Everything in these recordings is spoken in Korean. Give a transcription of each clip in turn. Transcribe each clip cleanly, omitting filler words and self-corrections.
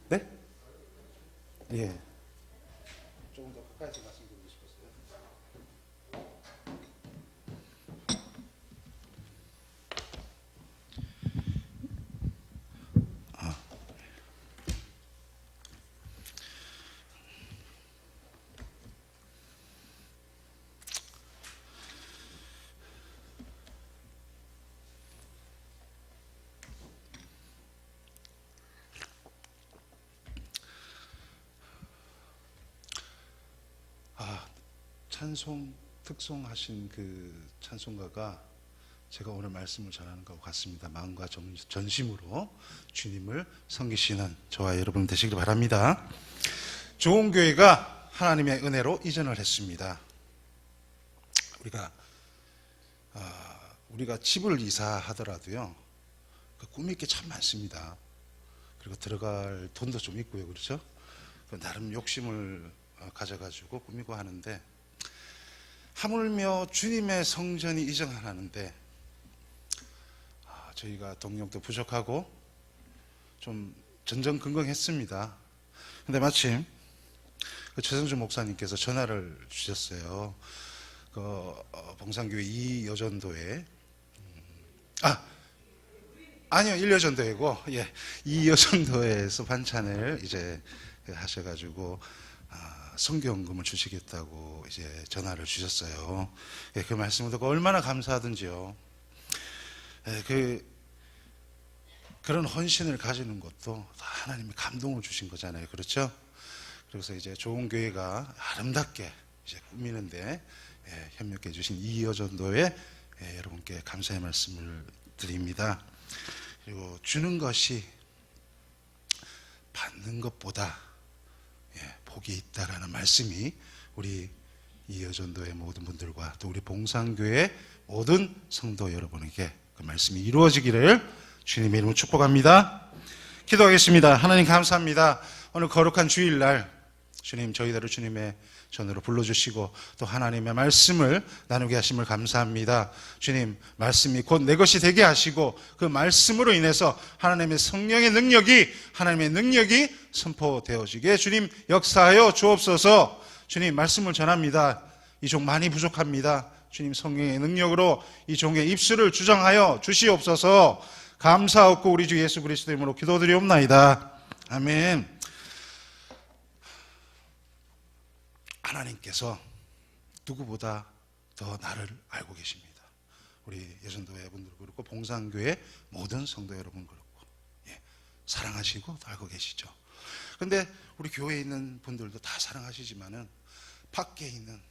네? 예. 조금 더 가까이서 말씀드리고 싶었어요. 찬송 특송하신 그 찬송가가 제가 오늘 말씀을 전하는 것 같습니다. 마음과 전심으로 주님을 섬기시는 저와 여러분 되시길 바랍니다. 좋은 교회가 하나님의 은혜로 이전을 했습니다. 우리가 집을 이사하더라도요, 그 꾸밀 게 참 많습니다. 그리고 들어갈 돈도 좀 있고요, 그렇죠? 나름 욕심을 가져가지고 꾸미고 하는데, 하물며 주님의 성전이 이전하는데 저희가 동력도 부족하고 좀 전전긍긍했습니다. 근데 마침 그 최성주 목사님께서 전화를 주셨어요. 봉산교회 이여전도회 아니요, 1여전도회고, 예, 이여전도회에서 반찬을 이제 하셔가지고 선교헌금을 주시겠다고 이제 전화를 주셨어요. 예, 그 말씀을 듣고 얼마나 감사하든지요. 예, 그런 헌신을 가지는 것도 다 하나님이 감동을 주신 거잖아요, 그렇죠? 그래서 이제 좋은 교회가 아름답게 이제 꾸미는데 협력해 주신 이여전도회 여러분께 감사의 말씀을 드립니다. 그리고 주는 것이 받는 것보다 복이 있다라는 말씀이 우리 이여전도의 모든 분들과 또 우리 봉산교회 모든 성도 여러분에게 그 말씀이 이루어지기를 주님의 이름으로 축복합니다. 기도하겠습니다. 하나님 감사합니다. 오늘 거룩한 주일날 주님 저희들을 주님의 전으로 불러주시고 또 하나님의 말씀을 나누게 하심을 감사합니다. 주님 말씀이 곧 내 것이 되게 하시고 그 말씀으로 인해서 하나님의 능력이 선포되어지게 주님 역사하여 주옵소서. 주님 말씀을 전합니다. 이 종 많이 부족합니다. 주님 성령의 능력으로 이 종의 입술을 주장하여 주시옵소서. 감사하옵고 우리 주 예수 그리스도 이름으로 기도드리옵나이다. 아멘. 하나님께서 누구보다 더 나를 알고 계십니다. 우리 여전도회 분들 그렇고 봉산교회 모든 성도 여러분 그렇고 사랑하시고 알고 계시죠. 그런데 우리 교회에 있는 분들도 다 사랑하시지만은 밖에 있는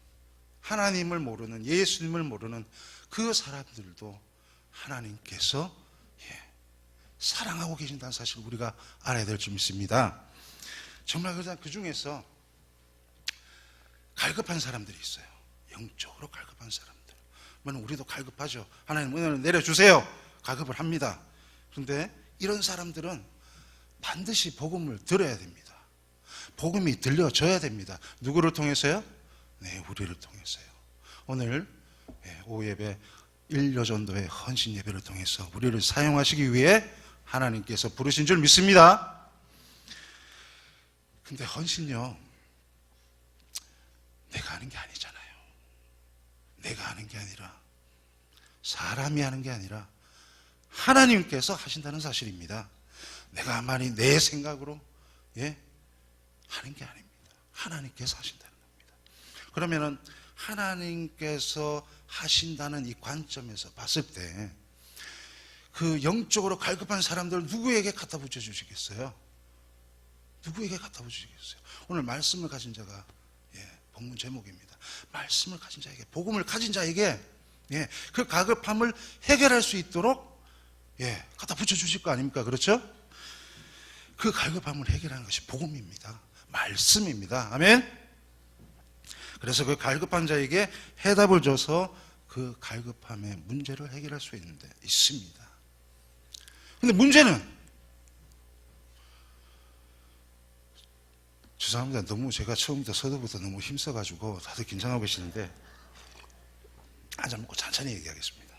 하나님을 모르는 예수님을 모르는 그 사람들도 하나님께서 사랑하고 계신다는 사실을 우리가 알아야 될 줄 믿습니다. 정말 그 중에서 갈급한 사람들이 있어요. 영적으로 갈급한 사람들. 우리도 갈급하죠. 하나님 은혜를 내려주세요. 갈급을 합니다. 그런데 이런 사람들은 반드시 복음을 들어야 됩니다. 복음이 들려져야 됩니다. 누구를 통해서요? 네, 우리를 통해서요. 오늘 오후 예배 1여전도의 헌신 예배를 통해서 우리를 사용하시기 위해 하나님께서 부르신 줄 믿습니다. 근데 헌신요, 내가 하는 게 아니잖아요. 내가 하는 게 아니라 사람이 하는 게 아니라 하나님께서 하신다는 사실입니다. 내가 많이 내 생각으로 하는 게 아닙니다. 하나님께서 하신다는 겁니다. 그러면은 하나님께서 하신다는 이 관점에서 봤을 때 그 영적으로 갈급한 사람들 누구에게 갖다 붙여 주시겠어요? 누구에게 갖다 붙여 주시겠어요? 오늘 말씀을 가진 자가 본문 제목입니다. 말씀을 가진 자에게, 복음을 가진 자에게 그 가급함을 해결할 수 있도록 갖다 붙여주실 거 아닙니까? 그렇죠? 그 갈급함을 해결하는 것이 복음입니다. 말씀입니다. 아멘? 그래서 그 갈급한 자에게 해답을 줘서 그 갈급함의 문제를 해결할 수 있습니다. 근데 문제는 죄송합니다. 너무 제가 처음부터 서두부터 너무 힘써가지고 다들 긴장하고 계시는데 한잔 먹고 천천히 얘기하겠습니다.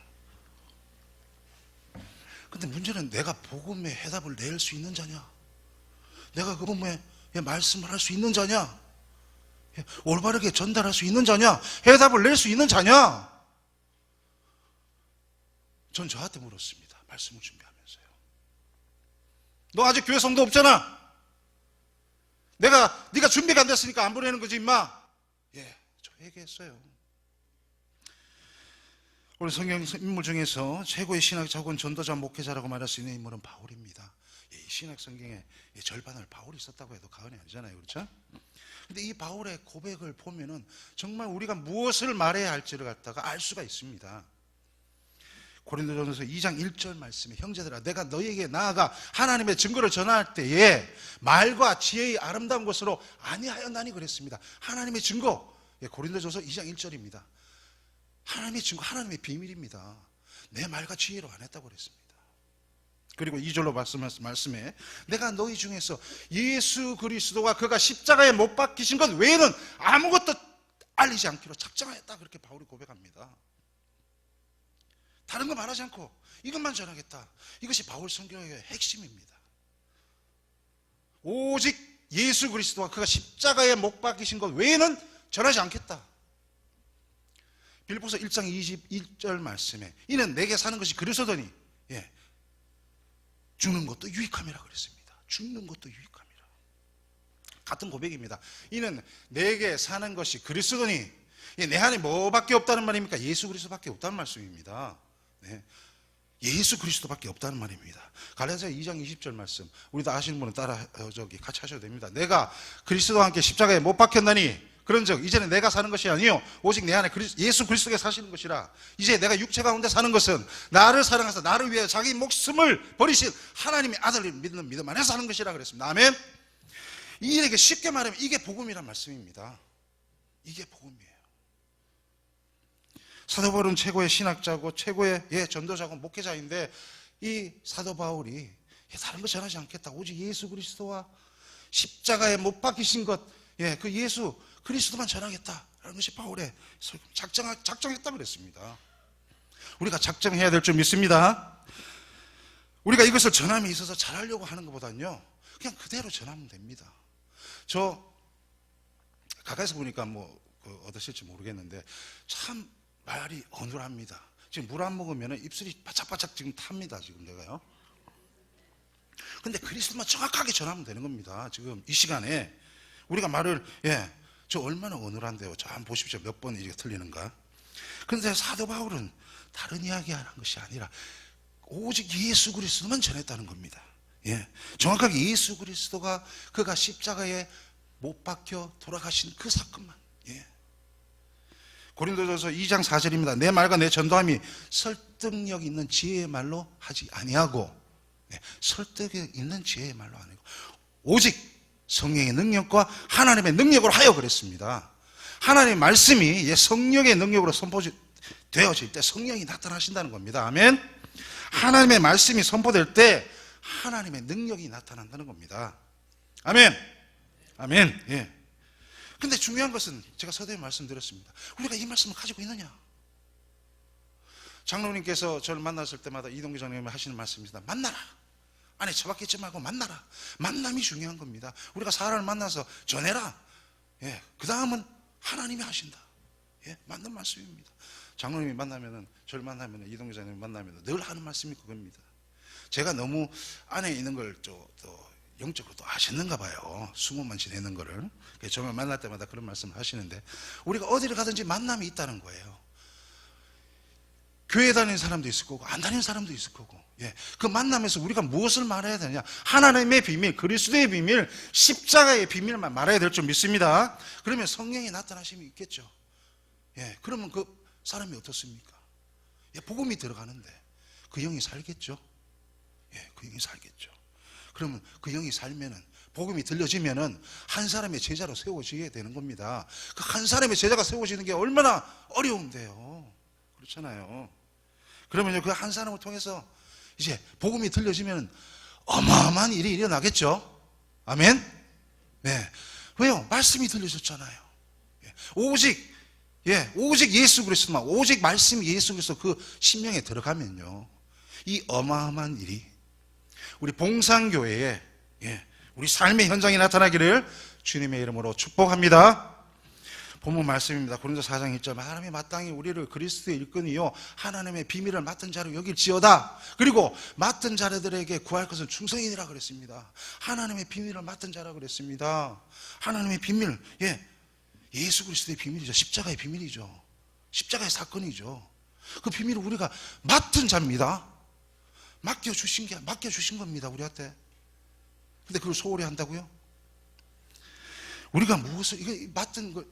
근데 문제는 내가 복음의 해답을 낼 수 있는 자냐? 내가 그 복음의 말씀을 할 수 있는 자냐? 올바르게 전달할 수 있는 자냐? 해답을 낼 수 있는 자냐? 전 저한테 물었습니다. 말씀을 준비하면서요. 너 아직 교회 성도 없잖아. 네가 준비가 안 됐으니까 안 보내는 거지 임마. 저 얘기했어요. 오늘 성경 인물 중에서 최고의 신학 자군 전도자 목회자라고 말할 수 있는 인물은 바울입니다. 이 신학 성경의 절반을 바울이 썼다고 해도 과언이 아니잖아요. 그렇죠? 근데 이 바울의 고백을 보면은 정말 우리가 무엇을 말해야 할지를 갖다가 알 수가 있습니다. 고린도전서 2장 1절 말씀에 형제들아 내가 너희에게 나아가 하나님의 증거를 전할 때에 말과 지혜의 아름다운 것으로 아니하였나니 그랬습니다. 하나님의 증거, 고린도전서 2장 1절입니다. 하나님의 증거, 하나님의 비밀입니다. 내 말과 지혜로 안 했다고 그랬습니다. 그리고 2절로 말씀에 내가 너희 중에서 예수 그리스도와 그가 십자가에 못 박히신 것 외에는 아무것도 알리지 않기로 작정하였다. 그렇게 바울이 고백합니다. 다른 거 말하지 않고 이것만 전하겠다. 이것이 바울 성경의 핵심입니다. 오직 예수 그리스도와 그가 십자가에 못 박히신 것 외에는 전하지 않겠다. 빌립보서 1장 21절 말씀에 이는 내게 사는 것이 그리스도니 죽는 것도 유익함이라 그랬습니다. 죽는 것도 유익함이라. 같은 고백입니다. 이는 내게 사는 것이 그리스도니 내 안에 뭐밖에 없다는 말입니까? 예수 그리스도밖에 없다는 말씀입니다. 예수 그리스도밖에 없다는 말입니다. 갈라디아 2장 20절 말씀 우리 다 아시는 분은 따라 같이 하셔도 됩니다. 내가 그리스도와 함께 십자가에 못 박혔나니 그런즉 이제는 내가 사는 것이 아니요 오직 내 안에 예수 그리스도가 사시는 것이라. 이제 내가 육체 가운데 사는 것은 나를 사랑하사 나를 위해 자기 목숨을 버리신 하나님의 아들을 믿는 믿음 안에서 사는 것이라 그랬습니다. 아멘. 이게 쉽게 말하면 이게 복음이란 말씀입니다. 이게 복음이에요. 사도 바울은 최고의 신학자고 최고의 전도자고 목회자인데 이 사도 바울이 다른 거 전하지 않겠다. 오직 예수 그리스도와 십자가에 못 박히신 것, 그 예수 그리스도만 전하겠다라는 것이 바울의 작정했다 그랬습니다. 우리가 작정해야 될 줄 믿습니다. 우리가 이것을 전함에 있어서 잘하려고 하는 것보다는요 그냥 그대로 전하면 됩니다. 저 가까이서 보니까 어떠실지 모르겠는데 참 말이 어눌합니다. 지금 물 안 먹으면 입술이 바짝바짝 지금 탑니다. 지금 내가요. 근데 그리스도만 정확하게 전하면 되는 겁니다. 지금 이 시간에 우리가 말을 저 얼마나 어눌한데요. 저 한번 보십시오. 몇 번 이게 틀리는가. 그런데 사도 바울은 다른 이야기하는 것이 아니라 오직 예수 그리스도만 전했다는 겁니다. 정확하게 예수 그리스도가 그가 십자가에 못 박혀 돌아가신 그 사건만. 고린도전서 2장 4절입니다. 내 말과 내 전도함이 설득력 있는 지혜의 말로 하지 아니하고 설득력 있는 지혜의 말로 아니고 오직 성령의 능력과 하나님의 능력으로 하여 그랬습니다. 하나님의 말씀이 성령의 능력으로 선포되어질 때 성령이 나타나신다는 겁니다. 아멘. 하나님의 말씀이 선포될 때 하나님의 능력이 나타난다는 겁니다. 아멘. 아멘. 근데 중요한 것은 제가 서두에 말씀드렸습니다. 우리가 이 말씀을 가지고 있느냐? 장로님께서 저를 만났을 때마다 이동규 장로님이 하시는 말씀입니다. 만나라. 안에 처박히지 말고 만나라. 만남이 중요한 겁니다. 우리가 사람을 만나서 전해라. 그 다음은 하나님이 하신다. 맞는 말씀입니다. 장로님이 저를 만나면 이동규 장로님이 만나면 늘 하는 말씀이 그겁니다. 제가 너무 안에 있는 걸 또 영적으로 또 아셨는가 봐요. 수모만 지내는 거를. 정말 만날 때마다 그런 말씀을 하시는데 우리가 어디를 가든지 만남이 있다는 거예요. 교회 다니는 사람도 있을 거고 안 다니는 사람도 있을 거고 그 만남에서 우리가 무엇을 말해야 되느냐. 하나님의 비밀, 그리스도의 비밀, 십자가의 비밀만 말해야 될 줄 믿습니다. 그러면 성령이 나타나심이 있겠죠. 그러면 그 사람이 어떻습니까? 복음이 들어가는데 그 영이 살겠죠. 그 영이 살겠죠. 그러면 그 영이 살면은 복음이 들려지면은 한 사람의 제자로 세워지게 되는 겁니다. 그 한 사람의 제자가 세워지는 게 얼마나 어려운데요. 그렇잖아요. 그러면요 그 한 사람을 통해서 이제 복음이 들려지면 어마어마한 일이 일어나겠죠. 아멘. 왜요? 말씀이 들려졌잖아요. 오직 예수 그리스도만, 오직 말씀이 예수 그리스도 그 심령에 들어가면요 이 어마어마한 일이 우리 봉산교회에 우리 삶의 현장이 나타나기를 주님의 이름으로 축복합니다. 본문 말씀입니다. 고린도 4장 1절, 하나님이 마땅히 우리를 그리스도의 일꾼이요 하나님의 비밀을 맡은 자로 여길지어다. 그리고 맡은 자들에게 구할 것은 충성이니라 그랬습니다. 하나님의 비밀을 맡은 자라 그랬습니다. 하나님의 비밀, 예수 그리스도의 비밀이죠. 십자가의 비밀이죠. 십자가의 사건이죠. 그 비밀을 우리가 맡은 자입니다. 맡겨주신 겁니다, 우리한테. 근데 그걸 소홀히 한다고요? 우리가 무엇을, 이거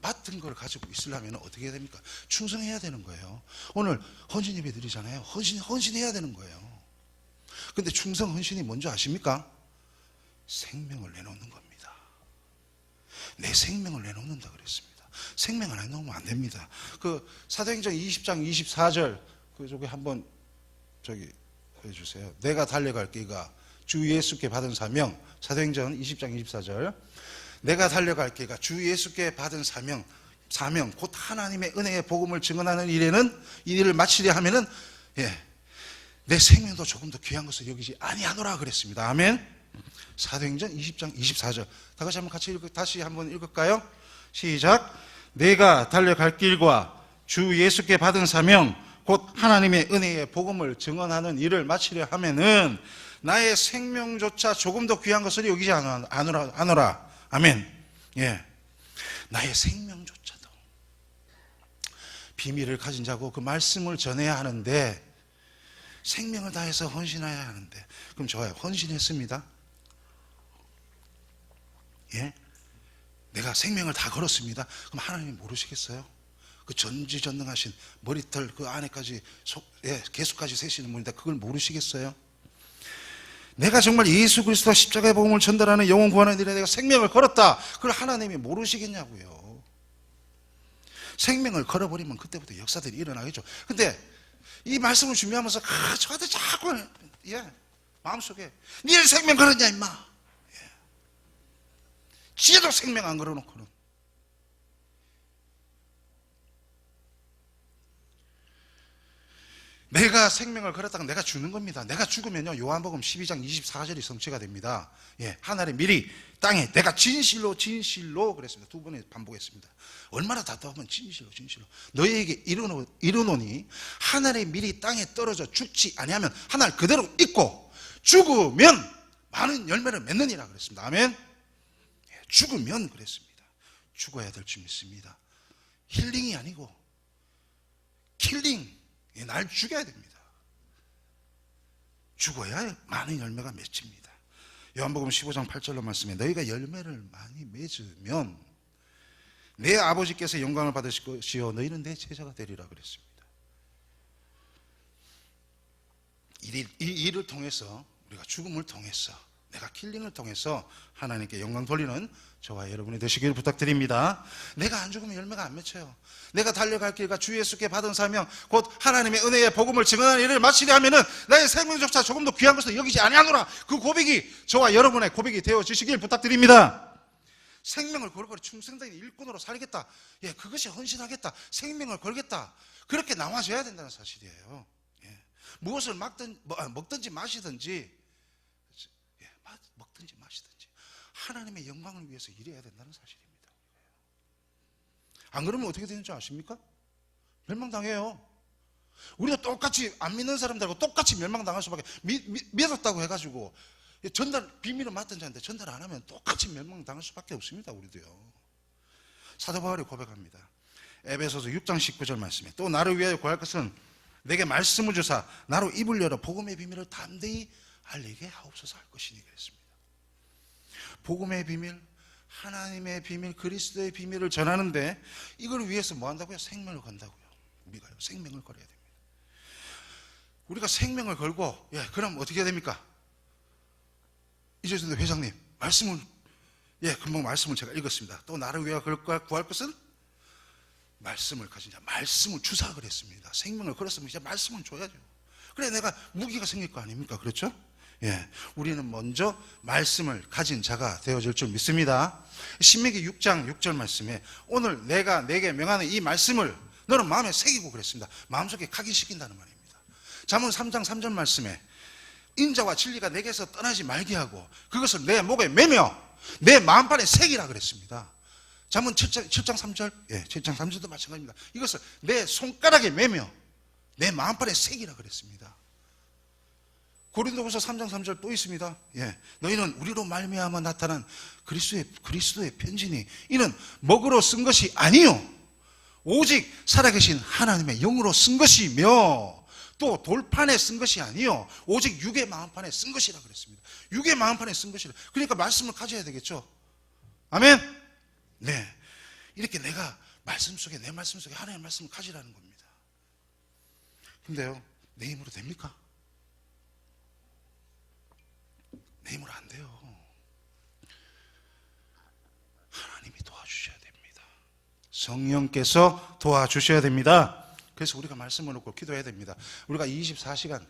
맡은 걸 가지고 있으려면 어떻게 해야 됩니까? 충성해야 되는 거예요. 오늘 헌신 예배 드리잖아요. 헌신해야 되는 거예요. 근데 충성, 헌신이 뭔지 아십니까? 생명을 내놓는 겁니다. 내 생명을 내놓는다 그랬습니다. 생명을 안 내놓으면 안 됩니다. 그 사도행전 20장 24절, 그쪽에 한번 해주세요. 내가 달려갈 길과 주 예수께 받은 사명, 사도행전 20장 24절. 내가 달려갈 길과 주 예수께 받은 사명, 곧 하나님의 은혜의 복음을 증언하는 일에는 이 일을 마치려 하면은 내 생명도 조금 더 귀한 것을 여기지 아니하노라 그랬습니다. 아멘. 사도행전 20장 24절. 다시 한번 읽을까요? 시작. 내가 달려갈 길과 주 예수께 받은 사명, 곧 하나님의 은혜의 복음을 증언하는 일을 마치려 하면은 나의 생명조차 조금 더 귀한 것을 여기지 않으라. 아멘. 나의 생명조차도 비밀을 가진 자고 그 말씀을 전해야 하는데 생명을 다해서 헌신해야 하는데, 그럼 좋아요. 헌신했습니다. 내가 생명을 다 걸었습니다. 그럼 하나님이 모르시겠어요? 그 전지전능하신 머리털 그 안에까지 개수까지 세시는 분인데 그걸 모르시겠어요? 내가 정말 예수 그리스도와 십자가의 복음을 전달하는 영혼 구하는 일에 내가 생명을 걸었다. 그걸 하나님이 모르시겠냐고요. 생명을 걸어버리면 그때부터 역사들이 일어나겠죠. 근데 이 말씀을 준비하면서 저한테 자꾸 마음속에 니를 생명 걸었냐 임마. 지혜도 생명 안 걸어놓고는. 내가 생명을 걸었다가 내가 죽는 겁니다. 내가 죽으면요, 요한복음 12장 24절이 성취가 됩니다. 하늘의 미리 땅에 내가 진실로 그랬습니다. 두 번에 반복했습니다. 얼마나 답답하면 진실로 너희에게 이르노니 하늘의 미리 땅에 떨어져 죽지 아니하면 하늘 그대로 있고 죽으면 많은 열매를 맺느니라 그랬습니다. 아멘. 죽으면 그랬습니다. 죽어야 될 줄 믿습니다. 힐링이 아니고 킬링. 날 죽여야 됩니다. 죽어야 많은 열매가 맺힙니다. 요한복음 15장 8절로 말씀해 너희가 열매를 많이 맺으면 내 아버지께서 영광을 받으실 것이요 너희는 내 제자가 되리라 그랬습니다. 이 일을 통해서, 우리가 죽음을 통해서, 내가 킬링을 통해서 하나님께 영광 돌리는 저와 여러분이 되시기를 부탁드립니다. 내가 안 죽으면 열매가 안 맺혀요. 내가 달려갈 길과 주 예수께 받은 사명, 곧 하나님의 은혜의 복음을 증언하는 일을 마치려 하면은 나의 생명조차 조금 더 귀한 것을 여기지 아니하노라. 그 고백이 저와 여러분의 고백이 되어 주시길 부탁드립니다. 생명을 걸고 충성된 일꾼으로 살겠다. 그것이 헌신하겠다. 생명을 걸겠다. 그렇게 나와줘야 된다는 사실이에요. 무엇을 먹든지 마시든지 하나님의 영광을 위해서 일해야 된다는 사실입니다. 안 그러면 어떻게 되는 줄 아십니까? 멸망당해요. 우리도 똑같이 안 믿는 사람들하고 똑같이 멸망당할 수밖에. 믿었다고 해가지고 비밀을 맡은 자인데 전달 안 하면 똑같이 멸망당할 수밖에 없습니다. 우리도요. 사도 바울이 고백합니다. 에베소서 6장 19절 말씀에 또 나를 위하여 구할 것은 내게 말씀을 주사 나로 입을 열어 복음의 비밀을 담대히 알리게 하옵소서 할 것이니 그랬습니다. 복음의 비밀, 하나님의 비밀, 그리스도의 비밀을 전하는데 이걸 위해서 뭐 한다고요? 생명을 건다고요. 우리가요, 생명을 걸어야 됩니다. 우리가 생명을 걸고, 그럼 어떻게 해야 됩니까? 이재준 회장님, 금방 말씀을 제가 읽었습니다. 또 나를 위하여 구할 것은 말씀을 가진 자, 말씀을 주사 그랬습니다. 생명을 걸었으면 이제 말씀을 줘야죠. 그래 내가 무기가 생길 거 아닙니까? 그렇죠? 우리는 먼저 말씀을 가진 자가 되어질 줄 믿습니다. 신명기 6장 6절 말씀에 오늘 내가 내게 명하는 이 말씀을 너는 마음에 새기고 그랬습니다. 마음속에 각인시킨다는 말입니다. 잠언 3장 3절 말씀에 인자와 진리가 내게서 떠나지 말게 하고 그것을 내 목에 매며 내 마음판에 새기라 그랬습니다. 잠언 7장 3절, 7장 3절도 마찬가지입니다. 이것을 내 손가락에 매며 내 마음판에 새기라 그랬습니다. 고린도후서 3장 3절 또 있습니다. 너희는 우리로 말미암아 나타난 그리스도의 편지니 이는 먹으로 쓴 것이 아니요 오직 살아계신 하나님의 영으로 쓴 것이며 또 돌판에 쓴 것이 아니요 오직 육의 마음판에 쓴 것이라 그랬습니다. 육의 마음판에 쓴 것이라. 그러니까 말씀을 가져야 되겠죠. 아멘. 네, 이렇게 내가 말씀 속에 내 말씀 속에 하나님의 말씀을 가지라는 겁니다. 근데요, 내 힘으로 됩니까? 내 힘으로 안 돼요. 하나님이 도와주셔야 됩니다. 성령께서 도와주셔야 됩니다. 그래서 우리가 말씀을 놓고 기도해야 됩니다. 우리가 24시간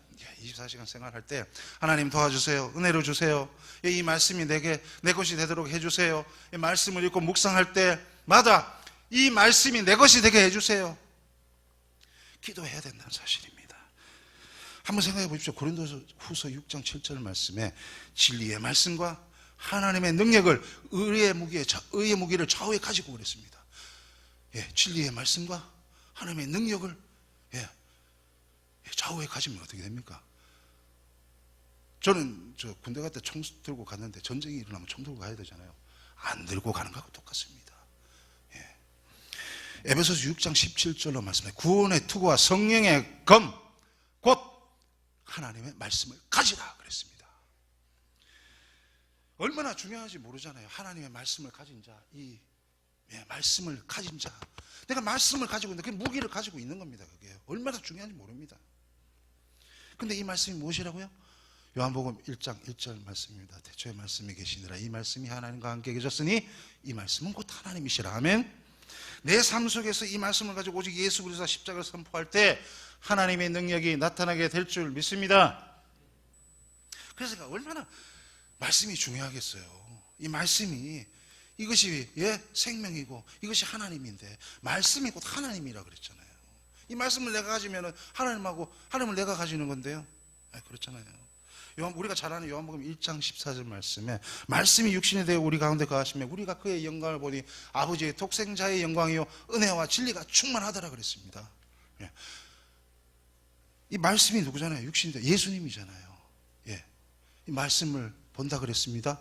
생활할 때 하나님 도와주세요. 은혜로 주세요. 이 말씀이 내 것이 되도록 해주세요. 이 말씀을 읽고 묵상할 때마다 이 말씀이 내 것이 되게 해주세요. 기도해야 된다는 사실입니다. 한번 생각해 보십시오. 고린도후서 6장 7절 말씀에 진리의 말씀과 하나님의 능력을 의의 무기를 좌우에 가지고 그랬습니다. 진리의 말씀과 하나님의 능력을 좌우에 가지면 어떻게 됩니까? 저는 군대 갈 때 총 들고 갔는데 전쟁이 일어나면 총 들고 가야 되잖아요. 안 들고 가는 거하고 똑같습니다. 에베소서 6장 17절로 말씀해 구원의 투구와 성령의 검 곧 하나님의 말씀을 가지라 그랬습니다. 얼마나 중요한지 모르잖아요. 하나님의 말씀을 가진 자, 말씀을 가진 자. 내가 말씀을 가지고 있는데 그 무기를 가지고 있는 겁니다. 그게 얼마나 중요한지 모릅니다. 근데 이 말씀이 무엇이라고요? 요한복음 1장 1절 말씀입니다. 태초에 말씀이 계시니라 이 말씀이 하나님과 함께 계셨으니 이 말씀은 곧 하나님이시라. 아멘. 내 삶 속에서 이 말씀을 가지고 오직 예수 그리스도가 십자가를 선포할 때 하나님의 능력이 나타나게 될 줄 믿습니다. 그래서 얼마나 말씀이 중요하겠어요. 이 말씀이 이것이 생명이고 이것이 하나님인데 말씀이 곧 하나님이라 그랬잖아요. 이 말씀을 내가 가지면 하나님을 내가 가지는 건데요. 그렇잖아요. 우리가 잘 아는 요한복음 1장 14절 말씀에 말씀이 육신이 되어 우리 가운데 거하시며 우리가 그의 영광을 보니 아버지의 독생자의 영광이요 은혜와 진리가 충만하더라 그랬습니다. 이 말씀이 누구잖아요? 육신이 되어 예수님이잖아요. 이 말씀을 본다 그랬습니다.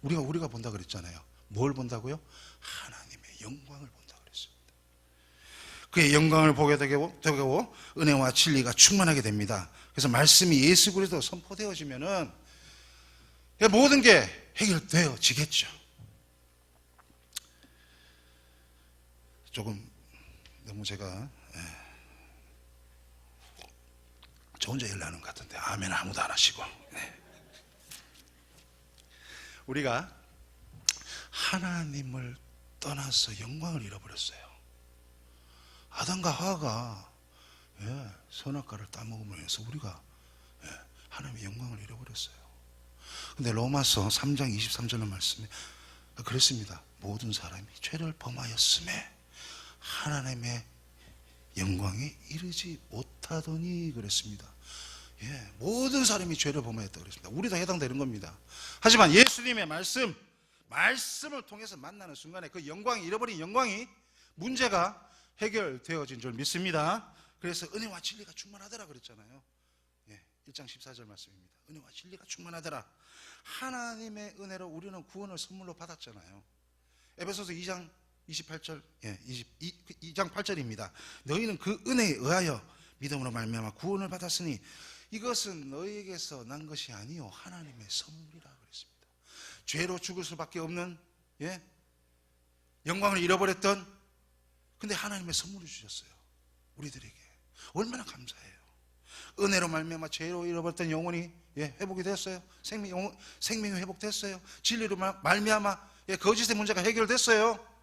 우리가 본다 그랬잖아요. 뭘 본다고요? 하나님의 영광을 본다 그랬습니다. 그의 영광을 보게 되고 은혜와 진리가 충만하게 됩니다. 그래서 말씀이 예수 그리스도로 선포되어지면은 모든 게 해결되어지겠죠. 조금 너무 제가 저 혼자 일하는 것 같은데 아멘 아무도 안 하시고. 우리가 하나님을 떠나서 영광을 잃어버렸어요. 아담과 하와가 선악과를 따먹으면서 우리가 하나님의 영광을 잃어버렸어요. 근데 로마서 3장 23절의 말씀에 그랬습니다. 모든 사람이 죄를 범하였음에 하나님의 영광에 이르지 못하더니 그랬습니다. 모든 사람이 죄를 범하였다 그랬습니다. 우리도 해당되는 겁니다. 하지만 예수님의 말씀을 통해서 만나는 순간에 그 영광이 잃어버린 영광이 문제가 해결되어진 줄 믿습니다. 그래서 은혜와 진리가 충만하더라 그랬잖아요. 1장 14절 말씀입니다. 은혜와 진리가 충만하더라. 하나님의 은혜로 우리는 구원을 선물로 받았잖아요. 에베소서 2장 28절, 2장 8절입니다. 너희는 그 은혜에 의하여 믿음으로 말미암아 구원을 받았으니 이것은 너희에게서 난 것이 아니요 하나님의 선물이라 그랬습니다. 죄로 죽을 수밖에 없는 영광을 잃어버렸던 근데 하나님의 선물을 주셨어요. 우리들에게 얼마나 감사해요. 은혜로 말미암아 죄로 잃어버렸던 영혼이 회복이 됐어요. 생명이 회복됐어요. 진리로 말미암아 거짓의 문제가 해결됐어요.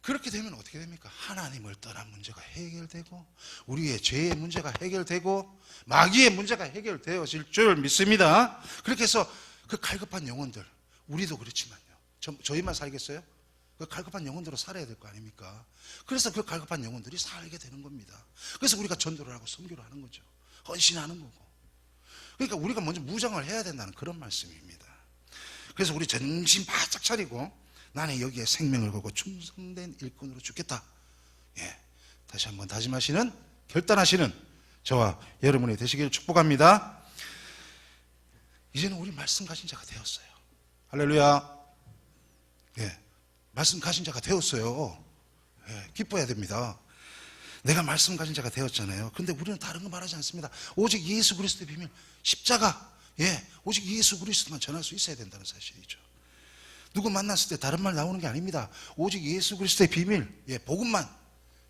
그렇게 되면 어떻게 됩니까? 하나님을 떠난 문제가 해결되고 우리의 죄의 문제가 해결되고 마귀의 문제가 해결되어질 줄 믿습니다. 그렇게 해서 그 갈급한 영혼들, 우리도 그렇지만요. 저희만 살겠어요? 그 갈급한 영혼들로 살아야 될 거 아닙니까? 그래서 그 갈급한 영혼들이 살게 되는 겁니다. 그래서 우리가 전도를 하고 선교를 하는 거죠. 헌신하는 거고. 그러니까 우리가 먼저 무장을 해야 된다는 그런 말씀입니다. 그래서 우리 정신 바짝 차리고 나는 여기에 생명을 걸고 충성된 일꾼으로 죽겠다. 예, 다시 한번 다짐하시는, 결단하시는 저와 여러분이 되시기를 축복합니다. 이제는 우리 말씀 가진 자가 되었어요. 할렐루야. 예, 말씀 가진 자가 되었어요. 예, 기뻐해야 됩니다. 내가 말씀 가진 자가 되었잖아요. 그런데 우리는 다른 거 말하지 않습니다. 오직 예수 그리스도의 비밀, 십자가, 오직 예수 그리스도만 전할 수 있어야 된다는 사실이죠. 누구 만났을 때 다른 말 나오는 게 아닙니다. 오직 예수 그리스도의 비밀, 복음만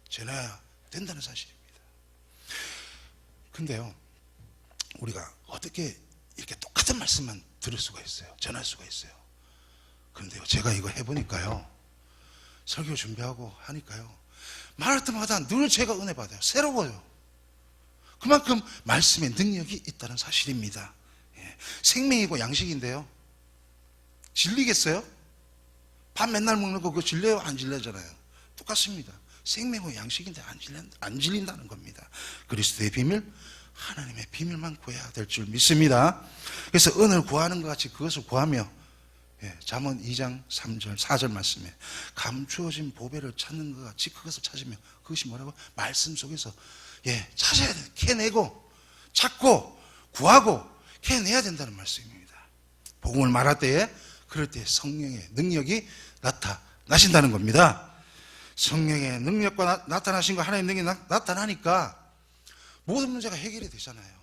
전해야 된다는 사실입니다. 근데요, 우리가 어떻게 이렇게 똑같은 말씀만 들을 수가 있어요? 전할 수가 있어요. 그런데요, 제가 이거 해보니까요, 설교 준비하고 하니까요, 말할 때마다 늘 제가 은혜 받아요. 새로워요. 그만큼 말씀의 능력이 있다는 사실입니다. 생명이고 양식인데요, 질리겠어요? 밥 맨날 먹는 거 그거 질려요? 안 질려잖아요. 똑같습니다. 생명이고 양식인데 안 질린다는 겁니다. 그리스도의 비밀, 하나님의 비밀만 구해야 될 줄 믿습니다. 그래서 은을 구하는 것 같이 그것을 구하며, 잠언 2장 3절 4절 말씀에 감추어진 보배를 찾는 것 같이 그것을 찾으며, 그것이 뭐라고? 말씀 속에서 찾아야 돼. 캐내고 찾고 구하고 캐내야 된다는 말씀입니다. 복음을 말할 때에, 그럴 때 성령의 능력이 나타나신다는 겁니다. 성령의 능력과 나타나신 거, 하나님의 능력이 나타나니까 모든 문제가 해결이 되잖아요.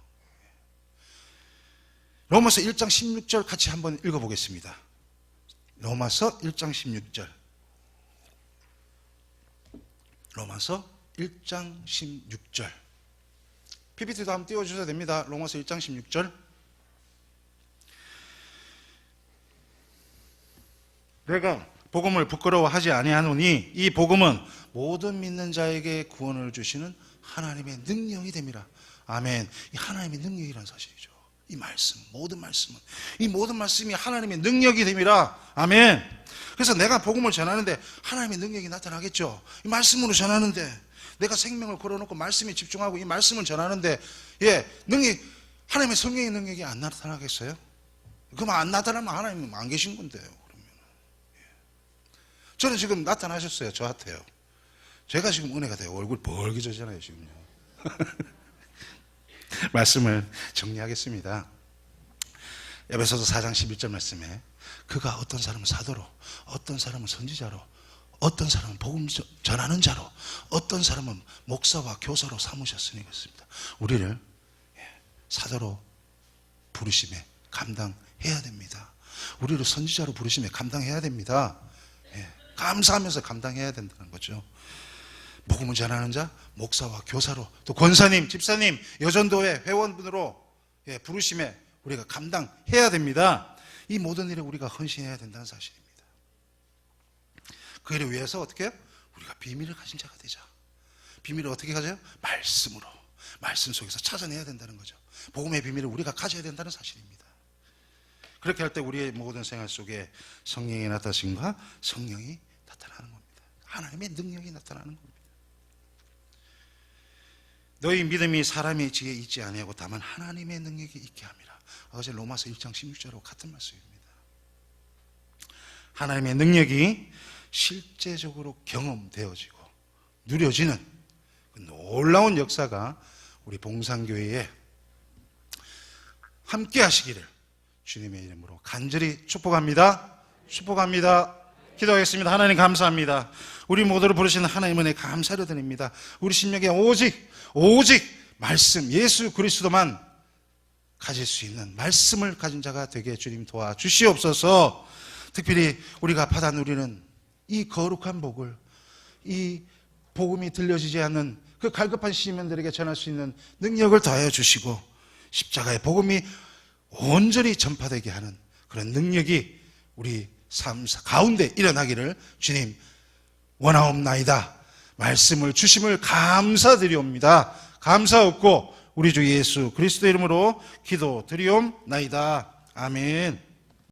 로마서 1장 16절 같이 한번 읽어보겠습니다. 로마서 1장 16절. 로마서 1장 16절. PPT도 한번 띄워주셔야 됩니다. 로마서 1장 16절. 내가 복음을 부끄러워하지 아니하노니 이 복음은 모든 믿는 자에게 구원을 주시는 하나님의 능력이 됨이라. 아멘. 이 하나님의 능력이라는 사실이죠. 이 말씀, 모든 말씀은, 이 모든 말씀이 하나님의 능력이 됨이라. 아멘. 그래서 내가 복음을 전하는데 하나님의 능력이 나타나겠죠. 이 말씀으로 전하는데, 내가 생명을 걸어놓고 말씀에 집중하고 이 말씀을 전하는데, 하나님의 성령의 능력이 안 나타나겠어요? 그럼 안 나타나면 하나님은 안 계신 건데요. 그러면 저는 지금 나타나셨어요. 저한테요. 제가 지금 은혜가 돼요. 얼굴 벌개져잖아요 지금요. 말씀을 정리하겠습니다. 에베소서 4장 11절 말씀에 그가 어떤 사람은 사도로, 어떤 사람은 선지자로, 어떤 사람은 복음 전하는 자로, 어떤 사람은 목사와 교사로 삼으셨으니 그렇습니다. 우리를 사도로 부르심에 감당해야 됩니다. 우리를 선지자로 부르심에 감당해야 됩니다. 감사하면서 감당해야 된다는 거죠. 복음을 전하는 자, 목사와 교사로, 또 권사님, 집사님, 여전도회 회원분으로 부르심에 우리가 감당해야 됩니다. 이 모든 일에 우리가 헌신해야 된다는 사실입니다. 그 일을 위해서 어떻게 해요? 우리가 비밀을 가진 자가 되자. 비밀을 어떻게 가져요? 말씀으로, 말씀 속에서 찾아내야 된다는 거죠. 복음의 비밀을 우리가 가져야 된다는 사실입니다. 그렇게 할 때 우리의 모든 생활 속에 성령의 나타나심과 성령이 나타나는 겁니다. 하나님의 능력이 나타나는 겁니다. 너희 믿음이 사람의 지혜에 있지 아니하고 다만 하나님의 능력이 있게 함이라. 어제 로마서 1장 16절하고 같은 말씀입니다. 하나님의 능력이 실제적으로 경험되어지고 누려지는 그 놀라운 역사가 우리 봉산교회에 함께 하시기를 주님의 이름으로 간절히 축복합니다. 축복합니다. 기도하겠습니다. 하나님 감사합니다. 우리 모두를 부르시는 하나님 은혜 감사를 드립니다. 우리 심령에 오직 말씀, 예수 그리스도만 가질 수 있는 말씀을 가진 자가 되게 주님 도와주시옵소서. 특별히 우리가 받아 누리는 이 거룩한 복을, 이 복음이 들려지지 않는 그 갈급한 시민들에게 전할 수 있는 능력을 더하여 주시고, 십자가의 복음이 온전히 전파되게 하는 그런 능력이 우리 삶 가운데 일어나기를 주님 원하옵나이다. 말씀을 주심을 감사드리옵니다. 감사없고 우리 주 예수 그리스도 이름으로 기도드리옵나이다. 아멘.